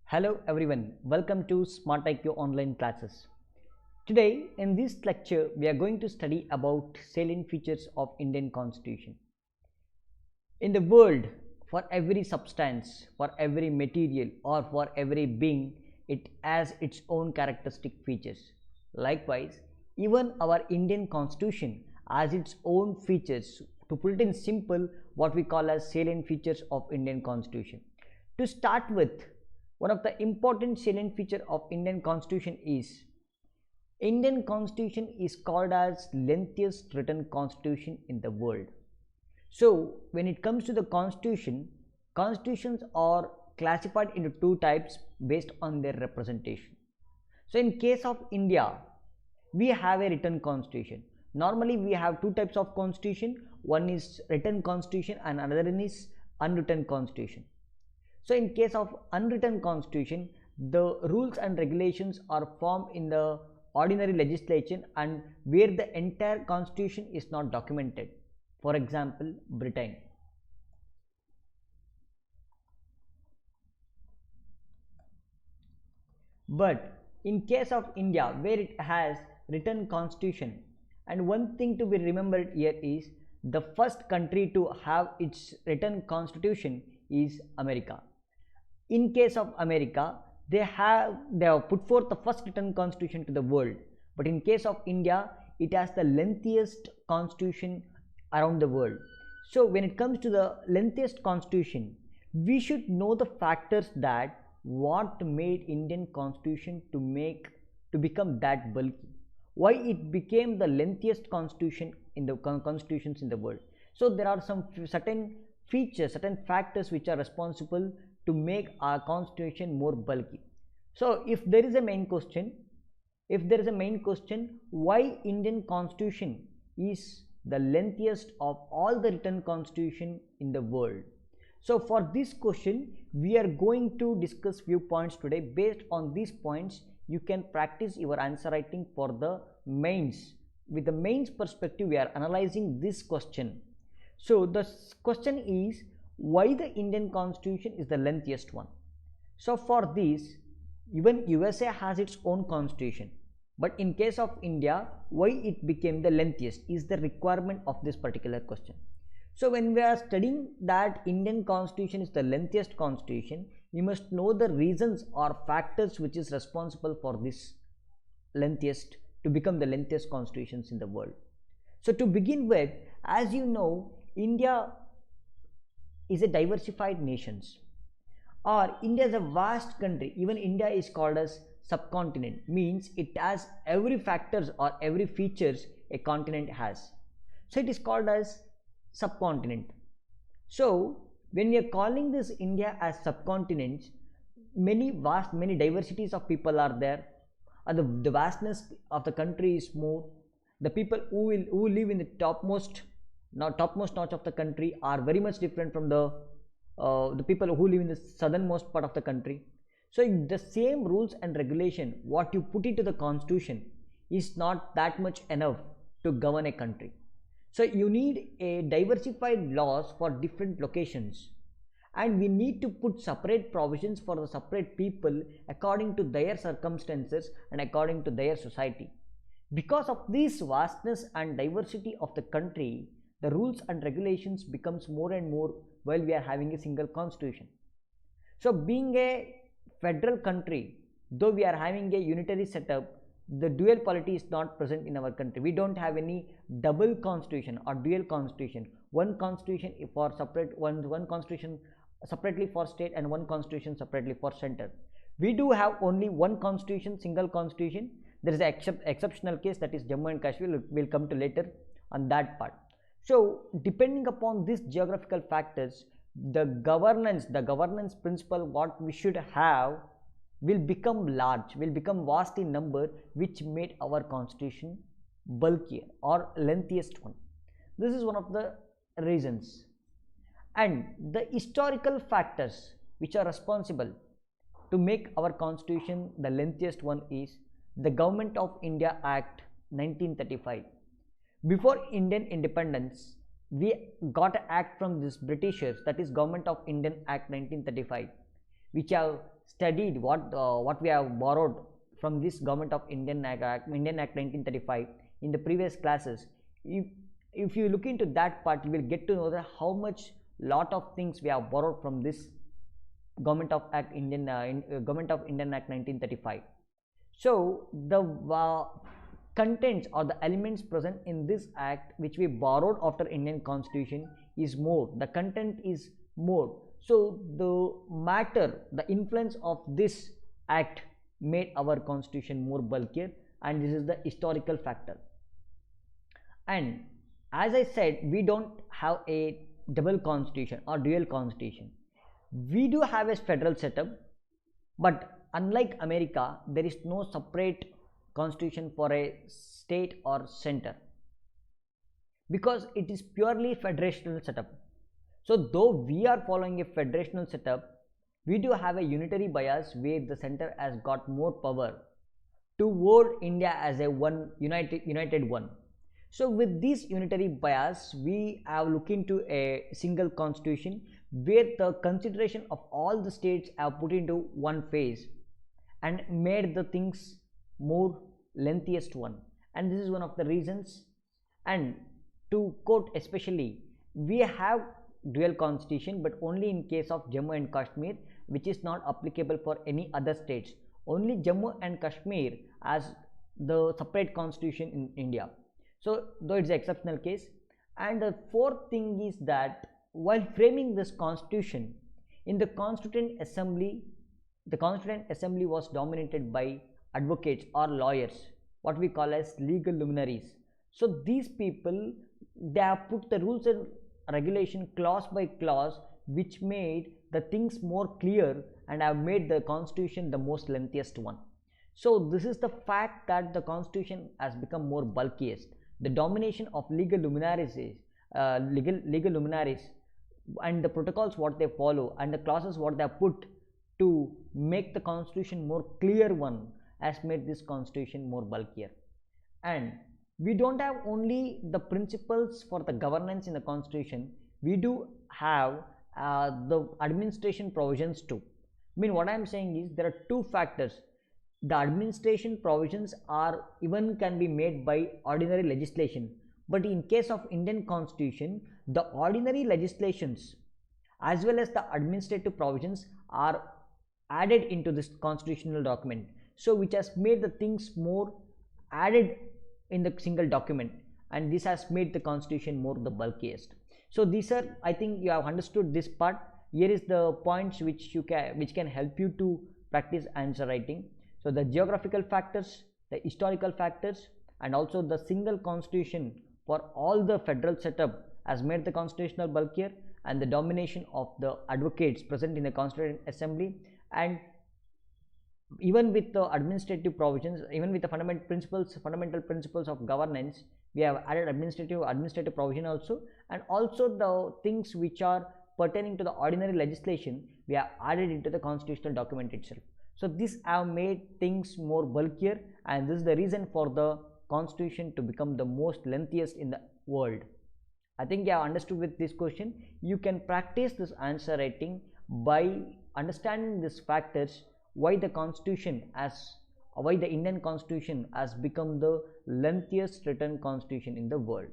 Hello everyone, welcome to Smart IQ online classes. Today in this lecture we are going to study about salient features of Indian Constitution. In the world, for every substance, for every material or for every being, it has its own characteristic features. Likewise, even our Indian Constitution has its own features. To put it in simple, what we call as salient features of Indian Constitution. To start with, one of the important salient feature of Indian Constitution is Indian Constitution is called as lengthiest written constitution in the world. So when it comes to the constitution, constitutions are classified into two types based on their representation. So in case of India, we have a written constitution. Normally we have two types of constitution. One is written constitution and another one is unwritten constitution. So in case of unwritten constitution, the rules and regulations are formed in the ordinary legislation and where the entire constitution is not documented. For example, Britain. But in case of India, where it has written constitution, and one thing to be remembered here is the first country to have its written constitution is America. In case of America, they have put forth the first written constitution to the world. But in case of India, it has the lengthiest constitution around the world. So when it comes to the lengthiest constitution, we should know the factors that what made Indian constitution to become that bulky, why it became the lengthiest constitution in the constitutions in the world. So there are some certain features, certain factors which are responsible to make our constitution more bulky. So if there is a main question, why Indian constitution is the lengthiest of all the written constitution in the world? So for this question, we are going to discuss few points today. Based on these points, you can practice your answer writing for the mains. With the mains perspective, we are analyzing this question. So the question is, why the Indian constitution is the lengthiest one? So for this, even USA has its own constitution, but in case of India, why it became the lengthiest is the requirement of this particular question. So when we are studying that Indian constitution is the lengthiest constitution, we must know the reasons or factors which is responsible for this lengthiest to become the lengthiest constitutions in the world. So to begin with, as you know, India is a diversified nations, or India is a vast country. Even India is called as subcontinent, means it has every factors or every features a continent has. So it is called as subcontinent. So when we are calling this India as subcontinent, many diversities of people are there, and the vastness of the country is more. The people who live in the topmost notch of the country are very much different from the people who live in the southernmost part of the country. So the same rules and regulation what you put into the constitution is not that much enough to govern a country. So you need a diversified laws for different locations, and we need to put separate provisions for the separate people according to their circumstances and according to their society. Because of this vastness and diversity of the country, the rules and regulations becomes more and more while we are having a single constitution. So being a federal country, though we are having a unitary setup, the dual polity is not present in our country. We don't have any double constitution or dual constitution. One constitution for separate, one constitution separately for state and one constitution separately for center. We do have only one constitution, single constitution. There is an exceptional case, that is Jammu and Kashmir. We'll come to later on that part. So depending upon these geographical factors, the governance principle what we should have will become large, will become vast in number, which made our constitution bulkier or lengthiest one. This is one of the reasons. And the historical factors which are responsible to make our constitution the lengthiest one is the Government of India Act 1935. Before Indian independence, we got an act from this Britishers, that is Government of Indian Act 1935, which have studied what we have borrowed from this Government of Indian Act 1935 in the previous classes, if you look into that part, you will get to know that how much lot of things we have borrowed from this Government of Indian Act 1935. So the contents or the elements present in this act which we borrowed after Indian Constitution is more. The content is more. So the matter, the influence of this act made our constitution more bulkier, and this is the historical factor. And as I said, we don't have a double constitution or dual constitution. We do have a federal setup, but unlike America, there is no separate constitution for a state or center, because it is purely federational setup. So though we are following a federational setup, we do have a unitary bias where the center has got more power to hold India as a one united one. So with this unitary bias, we have looked into a single constitution where the consideration of all the states have put into one phase and made the things more lengthiest one. And this is one of the reasons. And to quote especially, we have dual constitution, but only in case of Jammu and Kashmir, which is not applicable for any other states. Only Jammu and Kashmir has the separate constitution in India. So though it's an exceptional case. And the fourth thing is that while framing this constitution, in the Constituent Assembly, the Constituent Assembly was dominated by advocates or lawyers, what we call as legal luminaries. So these people, they have put the rules and regulation clause by clause, which made the things more clear and have made the constitution the most lengthiest one. So this is the fact that the constitution has become more bulkiest. The domination of legal luminaries and the protocols what they follow and the clauses what they have put to make the constitution more clear one has made this constitution more bulkier. And we don't have only the principles for the governance in the constitution, we do have the administration provisions too. I mean, what I am saying is there are two factors. The administration provisions are even can be made by ordinary legislation, but in case of Indian Constitution, the ordinary legislations as well as the administrative provisions are added into this constitutional document, so which has made the things more added in the single document, and this has made the constitution more the bulkiest. So these are, I think you have understood this part. Here is the points which can help you to practice answer writing. So the geographical factors, the historical factors, and also the single constitution for all the federal setup has made the constitutional bulkier, and the domination of the advocates present in the Constituent Assembly, and even with the administrative provisions, even with the fundamental principles of governance, we have added administrative provision also, and also the things which are pertaining to the ordinary legislation we have added into the constitutional document itself. So this have made things more bulkier, and this is the reason for the constitution to become the most lengthiest in the world. I think you have understood with this question. You can practice this answer writing by understanding these factors, why the Indian Constitution has become the lengthiest written constitution in the world.